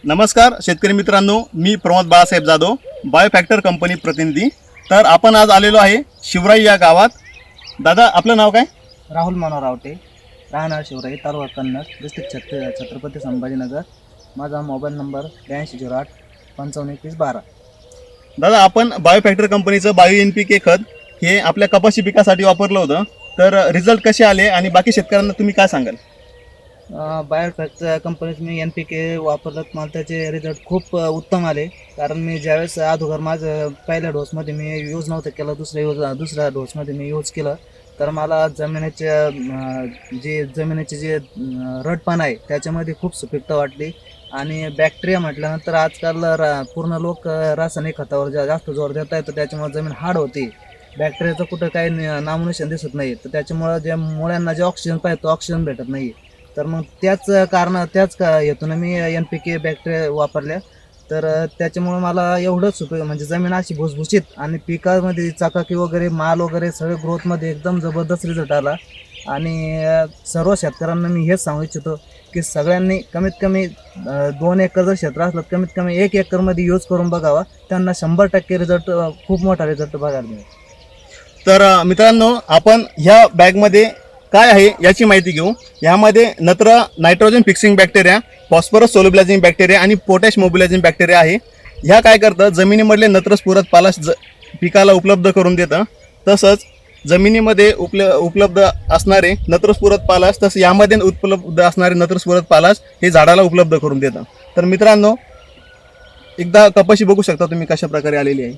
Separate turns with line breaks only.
नमस्कार शेतकरी मित्रांनो, मी प्रमोद बाळासाहेब जाधव, बायोफॅक्टर कंपनी प्रतिनिधी। तर आपण आज आलेलो आहे शिवराई या गावात। दादा, आपलं नाव काय?
राहुल मनोहर रावटे, राहणार शिवराई, तालुका कन्नड, डिस्ट्रिक्ट छत्रपती संभाजीनगर। माझा मोबाईल नंबर 8208 552112।
दादा, आपण बायोफॅक्टर कंपनीचं बायो NPK खत हे आपल्या कपाशी पिकासाठी वापरलं होतं, तर रिझल्ट कसे आले आणि बाकी शेतकऱ्यांना तुम्ही काय सांगाल?
बायोफॅक्टर कंपनीत मी NPK वापरलं, मला त्याचे रिझल्ट खूप उत्तम आले। कारण मी ज्यावेळेस अगोदर माझं पहिल्या डोसमध्ये मी यूज नव्हतं केलं, दुसऱ्या डोसमध्ये मी यूज केलं, तर मला जमिनीचे जे रडपण आहे त्याच्यामध्ये खूप सुपीकता वाटली। आणि बॅक्टेरिया म्हटल्यानंतर आजकाल पूर्ण लोक रासायनिक खतावर जास्त जोर देत आहेत, तर त्याच्यामुळे जमीन हार्ड होते। बॅक्टेरियाचं कुठं काही नामोनिशाण दिसत नाही, तर त्याच्यामुळं ज्या मुळ्यांना जे ऑक्सिजन पाहिजे तो ऑक्सिजन भेटत नाही। तर मग त्याच हेतून मी NPK बॅक्टेरिया वापरल्या, तर त्याच्यामुळे मला एवढंच म्हणजे जमीन अशी भुसभुशीत आणि पिकामध्ये चकाकी वगैरे, माल वगैरे सगळे ग्रोथमध्ये एकदम जबरदस्त रिझल्ट आला। आणि सर्व शेतकऱ्यांना मी हेच सांगू इच्छितो की सगळ्यांनी कमीत कमी 2 एकर जर क्षेत्र असलं कमीत कमी 1 एकरमध्ये यूज करून बघावा, त्यांना 100% रिझल्ट, खूप मोठा रिझल्ट बघायला मिळेल।
तर मित्रांनो, आपण ह्या बॅगमध्ये काय आहे याची माहिती घेऊ। यामध्ये nitrogen fixing bacteria, phosphorus solubilising bacteria आणि पोटॅश मोबिलायझिंग बॅक्टेरिया आहे। ह्या काय करतं, जमिनीमधले नत्रस्फुरत पालाश पिकाला उपलब्ध करून देतं। तसंच जमिनीमध्ये उपलब्ध असणारे नत्रस्फुरत पालाश, तसं यामध्ये उपलब्ध असणारे नत्रस्फुरत पालाश हे झाडाला उपलब्ध करून देतं। तर मित्रांनो, एकदा कपाशी बघू शकता तुम्ही कशा प्रकारे आलेली आहे।